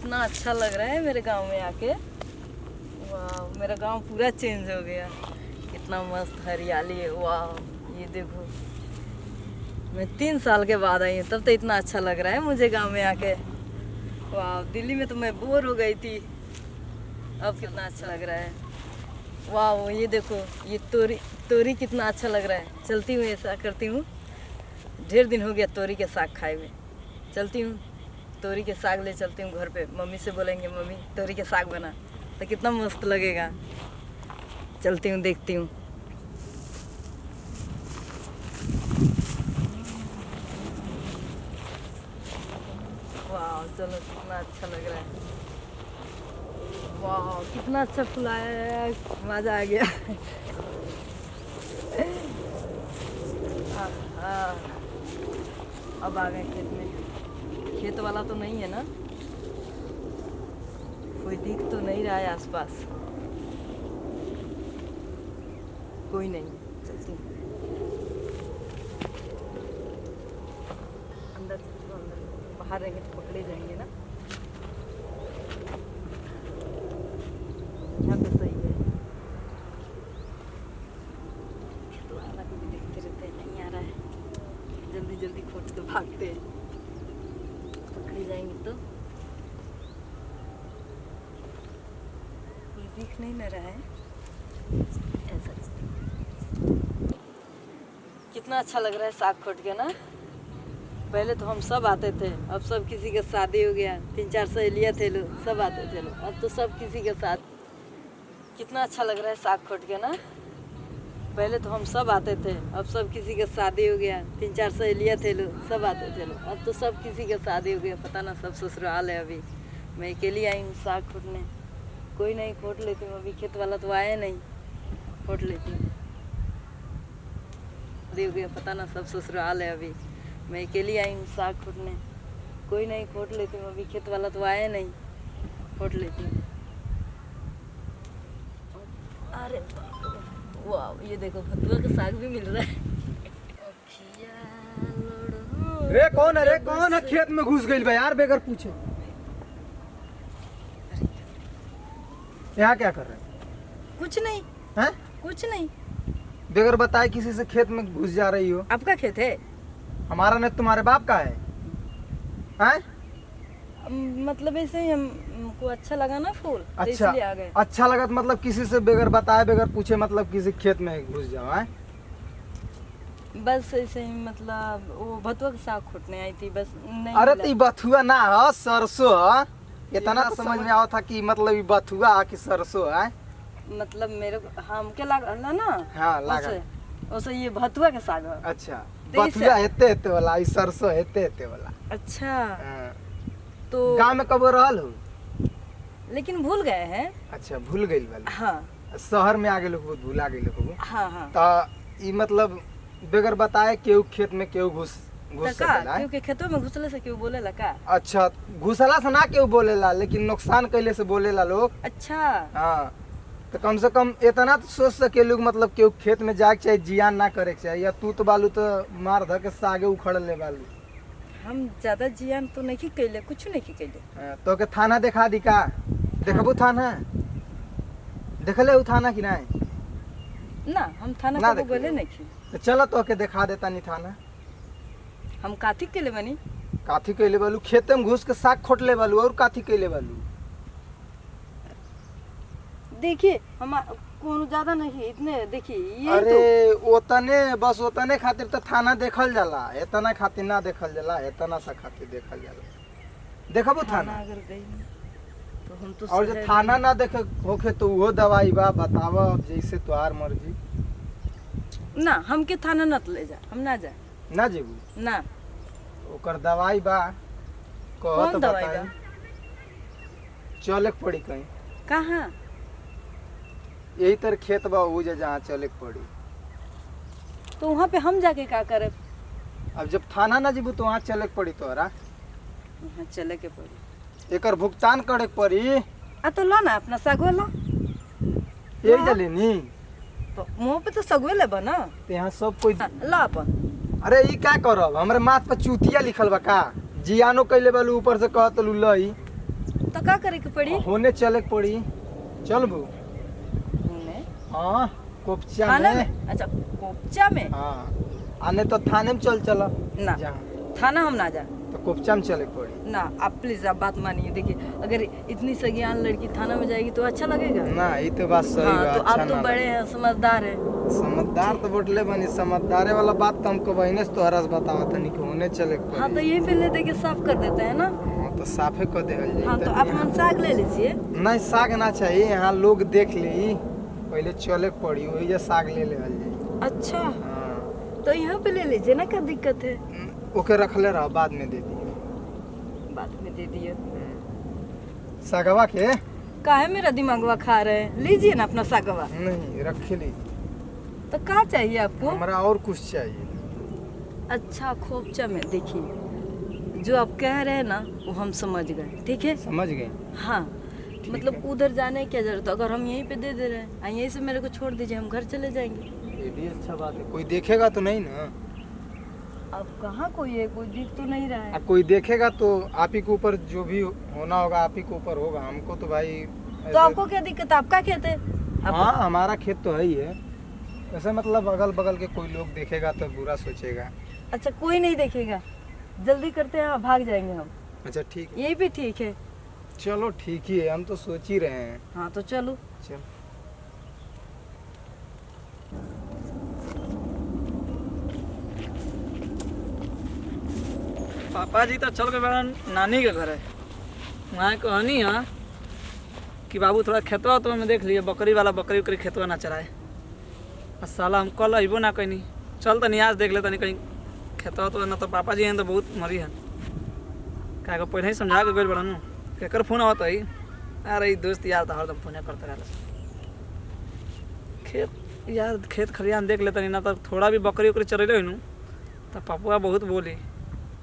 कितना अच्छा लग रहा है मेरे गांव में आके। वाह, मेरा गांव पूरा चेंज हो गया। कितना मस्त हरियाली है। वाह, ये देखो, मैं 3 साल के बाद आई हूँ, तब तो इतना अच्छा लग रहा है मुझे गांव में आके। वाह, दिल्ली में तो मैं बोर हो गई थी, अब कितना अच्छा लग रहा है। वाह, ये देखो, ये तोरी कितना अच्छा लग रहा है। चलती हूँ, ऐसा करती हूँ, ढेर दिन हो गया तोरी के साग खाए हुए। चलती हूँ, तोरी के साग ले चलती हूँ घर पे। मम्मी से बोलेंगे मम्मी तोरी के साग बना, तो कितना मस्त लगेगा। चलती हूँ, देखती हूँ। वाह, चलो, कितना अच्छा लग रहा है। वाह, कितना अच्छा फुलाया है, मज़ा आ गया। अब आ गए खेत में। खेत वाला तो नहीं है ना, कोई दिख तो नहीं रहा है आसपास, कोई नहीं। चलती हूँ अंदर, चलती हूँ अंदर। बाहर रहेंगे तो पकड़े जाएंगे ना। यहाँ पे सही है। खेत वाला को भी देखते रहते हैं, नहीं आ रहा है। जल्दी जल्दी खोज के भागते हैं, पकड़ी जाएंगे तो। कोई दिख नहीं न रहा है ऐसा। कितना अच्छा लग रहा है साग खोट के ना। पहले तो हम सब आते थे, अब सब किसी के शादी हो गया। 3-4 सहेलियाँ थे लोग, सब आते थे लोग, अब तो सब किसी के साथ। कितना अच्छा लग रहा है साग खोट के ना। पहले तो हम सब आते थे, अब सब किसी के शादी हो गया। 3-4 सहेलियाँ थे लोग, सब आते थे लोग, अब तो सब किसी के शादी हो गया। पता ना, सब ससुराल है। अभी मैं अकेली आई हूँ साग खोटने। कोई नहीं, खोट लेती हूँ। अभी खेत वाला तो आया नहीं, खोट लेती हूँ। हो गया, पता ना, सब ससुराल है। अभी मैं अकेली आई हूँ साग खोटने। कोई नहीं, खोट लेती हूँ। अभी खेत वाला तो आया नहीं, खोट लेती हूँ। अरे वाह, ये देखो, भतुआ का साग भी मिल रहा है। रे कौन है? रे कौन है? खेत में घुस गई बा यार बेगर पूछे। यहाँ क्या कर रहे हैं? कुछ नहीं हैं? कुछ नहीं। बेगर बताए किसी से खेत में घुस जा रही हो। आपका खेत है? हमारा नहीं, तुम्हारे बाप का है। हैं? मतलब ऐसे ही हमको अच्छा लगा ना फूल, तो अच्छा, इसलिए आ गए। अच्छा लगा तो मतलब किसी से बेगर बताए बेगर पूछे मतलब किसी खेत में घुस जाओ। हैं? बस ऐसे ही, मतलब वो भतुआ का साग खोटने आई थी, बस नहीं अरे मिला। तो बथुआ ना हो, सरसों ह। इतना तो तो समझ में आओ था कि मतलब ये बथुआ कि सरसों है। मतलब मेरे को हमके लगा ना। हाँ, लगा। उसे ये भतुआ के साग है। अच्छा, तो इसे- बथुआ हेते हेते वाला, ई सरसों हेते हेते वाला। अच्छा, हाँ। तो गांव में कब रहल हो? लेकिन भूल गए हैं। अच्छा, भूल गई वाली। हाँ शहर में आ गए लोग, भूला गए लोग। हाँ हाँ। तो ई मतलब बेगर बताए केहू खेत में केहू घुस तो का सकेला है? क्योंकि खेतों में घुसले से क्यों बोलेला का? अच्छा, घुसला से ना केहू बोलेला, लेकिन नुकसान कैले से बोलेला लोग। अच्छा, हाँ, तो कम से कम इतना तो सोच सके लोग, मतलब केहू खेत में जाके चाहिए, जियान ना करे के चाहिए। या तू तो बालू तो मार धर के सागे उखड़ ले बालू। हम ज्यादा जियान तो नहीं कैले, कुछ नहीं कैले। हाँ, तो के थाना दिखा दी का? देखबू थाना? देखले उ थाना कि नहीं? ना, हम थाना ना कबो देखले गले हो। नहीं। तो चलो तो के दिखा देता नहीं थाना। हम काथी कैले बनी? काथी कैले बालू? खेते में घुस के साग खोट ले बालू, और काथी कैले बालू? देखिए, हम कोनो ज्यादा नहीं, इतने देखिए ये अरे ओतने, बस ओतने खातिर तो थाना देखल जाला, इतना खातिर ना देखल जाला, इतना सा खातिर देखल जाला। देखबू तो थाना? अगर गई तो हम तो और जो शहर थाना में- ना देखे होखे तो वो दवाई बा, बतावा अब जैसे तुम्हार मर्जी। ना, हमके थाना न ले जा, हम ना जाए ना जेबू? ना। ओकर दवाई बा, कह कौन तो दवाई बताई। बा? चले के पड़ी कहीं, कहाँ? यही तर खेत बा वो जहाँ चले के पड़ी। तो वहाँ पे हम जाके क्या करे? अब जब थाना ना जेबू तो वहाँ चले के पड़ी तोहरा। वहाँ चले के पड़ी। एकर भुगतान करे के पड़ी। आ तो ला ना अपना सगवा ला। यही जले नी तो मुँह पे तो सगवे ले बा ना। तो यहाँ सब कोई। हाँ, ला अपन। अरे ई क्या करब? हमरे माथ पर चूतिया लिखल बा का? जियानो कैले बालू, ऊपर से कहत लू लई। तो का करे के पड़ी? होने चले के पड़ी। चल बू। घूमने हाँ कोपचा थाना में। में? अच्छा कोपचा में? हाँ आने तो थाने में चल ना जहाँ थाना हम ना जा। तो कोपचा में चले के पड़ी। ना आप प्लीज आप बात मानिए। देखिए अगर इतनी सगियान लड़की थाना में जाएगी तो अच्छा लगेगा? ना ये तो बात सही हाँ बा, तो अच्छा आप तो ना बड़े हैं, समझदार हैं। समझदार तो बोटले बनी। समझदारे वाला बात तो हमको बहने से तोहरा से बतावा तनी कि होने चले के हाँ तो पड़ी। यही पे ले दे के साफ कर देते हैं ना। हाँ तो साफे कर देहल जाई। हाँ तो तनी आप यहाँ- मन साग ले लीजिए। नहीं साग ना चाहिए, यहाँ लोग देख ली पहले चले के पड़ी वही जे साग ले लेवल जाई। अच्छा हाँ तो यहाँ पे ले लीजिए ना, क्या दिक्कत है? ओके रखले रहो बाद में दे दिए। बाद में दे दिए। सागवा के काहे मेरा दिमागवा खा रहे हैं? लीजिए ना अपना सागवा। नहीं रख ली। तो क्या चाहिए आपको? हमारा और कुछ चाहिए। अच्छा खोपचा में देखिए, जो आप कह रहे हैं ना वो हम समझ गए, ठीक है? समझ गए। हाँ ठीक मतलब है। उधर जाने की क्या जरूरत है? अगर हम यहीं पे दे दे रहे हैं, यहीं से मेरे को छोड़ दीजिए, हम घर चले जाएंगे। ये भी अच्छा बात है। कोई देखेगा तो नहीं ना? अब कहाँ कोई है, कोई दिख तो नहीं रहा है। कोई देखेगा तो आप ही के ऊपर जो भी होना होगा आप ही के ऊपर होगा। हमको तो भाई तो आपको क्या दिक्कत है? आपका खेत है? हाँ हमारा खेत तो है ही है। ऐसे मतलब अगल बगल के कोई लोग देखेगा तो बुरा सोचेगा। अच्छा कोई नहीं देखेगा, जल्दी करते हैं, भाग जाएंगे हम। अच्छा ठीक है। यही भी ठीक है। चलो ठीक ही है, हम तो सोच ही रहे हैं। हाँ तो चलो। चल पापा जी तो चल के बड़ा नानी के घर है। वहाँ कहनी है कि बाबू थोड़ा खेतवा तो में देख लिए, बकरी वाला बकरी उकरी खेतवा ना चराए। और साला हम कल अबो ना कहीं। चल तनी आज देख ले तनी कहीं खेतवा तो ना, तो पापा जी हैं तो बहुत मरी है। क्या पहले ही समझा के गए बड़ा नु केकर फोन आवत है। अरे दोस्त यार तो हरदम फोन करते रहे। खेत यार खेत खलियान देख ले तनी ना, तो थोड़ा भी बकरी उकरी चरेले नु तो पपुआ बहुत बोली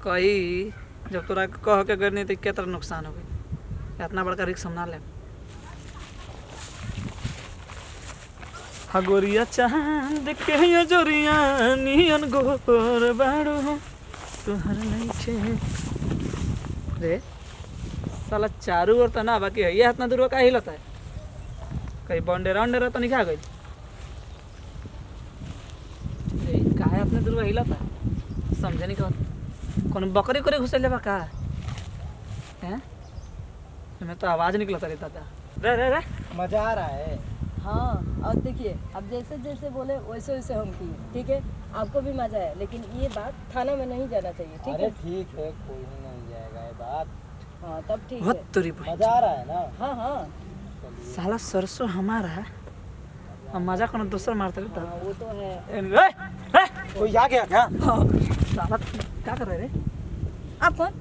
कही जब तोरा कह के गए नहीं तो क्या तरह नुकसान हो गई। इतना बड़का रिक्स हम ना ले। हगोरिया चांद के जोरिया नियन गोर बाड़ो तुहर नहीं छे रे साला चारू ओर तो ना बाकी है ये इतना दूर का हिलता है। कहीं बंडेरा वंडेरा तो नहीं खा गई काहे अपने दूर हिलता है समझे नहीं कौन कौन बकरी करे घुसल जाबा का हैं? मैं तो आवाज निकलता रहता था। रे रे रे मजा आ रहा है। हाँ और देखिए अब जैसे जैसे बोले वैसे वैसे हम किए, ठीक है? आपको भी मजा है, लेकिन ये बात थाना में नहीं जाना चाहिए, ठीक अरे है? ठीक है कोई नहीं जाएगा ये बात। हाँ तब ठीक है। बहुत तुरी मजा आ रहा है ना? हाँ हाँ साला सरसों हमारा है और मजा कोनो दूसरा मारता रहता हाँ वो तो है। है। कोई आ गया क्या? साला क्या कर रहे रे? आप कौन?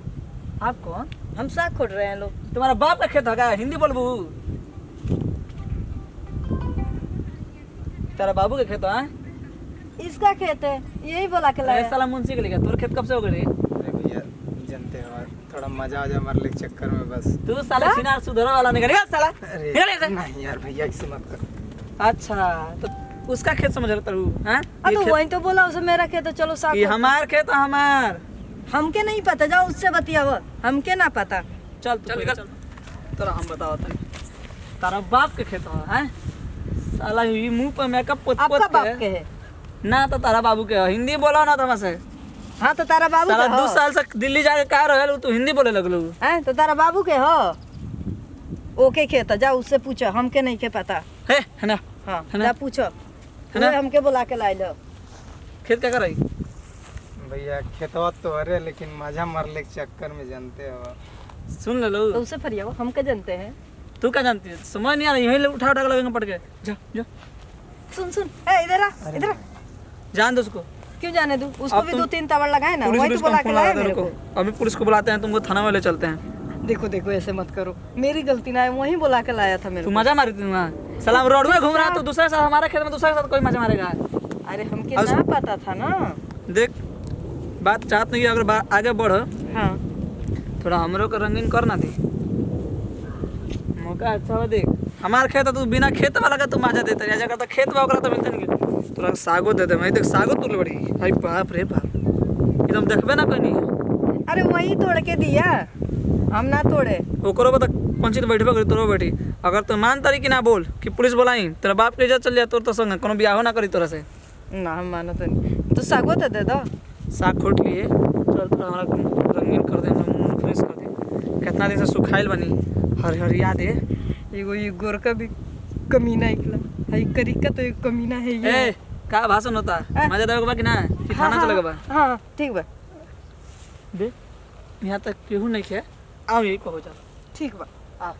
आप कौन? हम साग खोट रहे हैं लोग। तुम्हारा बाप का खेत होगा, हिंदी बोलबू। तेरा बाबू के खेत है? इसका खेत है, यही बोला के अरे लाया। साला मुंशी के लिए तोर खेत कब से हो गए रे? अरे भैया जानते हो थोड़ा मजा आ जाए मारने के चक्कर में बस। तू साला सिनार सुधरा वाला निकल गया साला। अरे निकल ऐसे। नहीं यार भैया ऐसे मत कर। अच्छा तो उसका खेत समझ रहा तू हैं? अब ये तो खेत- वही तो बोला उसे मेरा खेत है, चलो साग ये खोट। हमार खेत है हमार। हमके नहीं पता, जाओ उससे बतियाओ, हमके ना पता। चल तू निकल। तोरा हम बताओ तनी तारा बाप के खेत है हैं? साला ये मुंह पर मेकअप पोत आपका पोत बाप के है? ना तो तारा बाबू के है। हिंदी बोला ना तो से हाँ तो तारा बाबू साला के 2 हो? साल से दिल्ली जाके कहा रहे तू हिंदी बोले लगलू। हैं तो तारा बाबू के हो? ओके खेत है, जाओ उससे पूछो, हमके नहीं के पता। है ना हाँ है ना? जा पूछो, ना? वो हमके बुला के लाई लो। खेत क्या कर रही? भैया खेतवा तो अरे लेकिन मजा मारने के चक्कर में जानते हो। सुन ले लो। तो उससे फरियाओ, हमके जानते हैं। तू क्या जानती है? समझ नहीं आ रही, यहीं उठा उठा के लगेंगे पड़ के। जा जा सुन सुन, ए इधर आ, इधर आ। जान दो उसको। क्यों जाने दूं? उसको अब भी तुम 2-3 तवड़ लगाए ना, पुलिस वही तो को बुला हम के फोन लाए लगाते हैं, मेरे रुको। को। अभी पुलिस को बुलाते हैं, तुमको थाना में ले चलते हैं। देखो देखो ऐसे मत करो, मेरी गलती ना है, वही बुला के लाया था मेरे तू को। मजा मारी थी वहाँ सलाम रोड में घूम रहा है तो दूसरे के साथ हमारे खेत में दूसरे के साथ कोई मजा मारेगा? अरे हमके अब- ना पता था ना। देख बात चाहत नहीं कि अगर आगे बढ़ हाँ थोड़ा हमरो को रंगीन करना दी मौका अच्छा हो। देख हमार खेत है, तू बिना खेत वाला का तू मजा देता है। जगह तो खेत में ओकरा तो मिलते नहीं। तोरा सागो दे दे। मैं देख सागो तू बड़ी हाय बाप रे बाप एकदम देखबे ना कोई नहीं। अरे वही तोड़ के दिया, हम ना तोड़े। ओकरो बता पंची तो बैठबे करी तोरो बैठी। अगर तू मान तारी कि ना बोल कि पुलिस बोलाई तेरा बाप के इज्जत चल जाए तोर तो संग कोनो बियाह ना करी तोरा से। ना हम मानो तो नहीं तो सागो तो दे दो। साग खोट लिए चल थोड़ा हमारा रंगीन कर दे, हमारा मुंह फ्रेश कर दे। कितना दिन से सुखाइल बनी हरिया दे। एगो ये गोरका भी कमीना निकला है, करिका तो एक कमीना है ये। ए का भाषण होता मजा देवे के बा कि ना कि थाना चले के बा? हाँ ठीक बा। दे यहाँ तक केहू नहीं खे, आओ यही पहुँचा। ठीक बा आ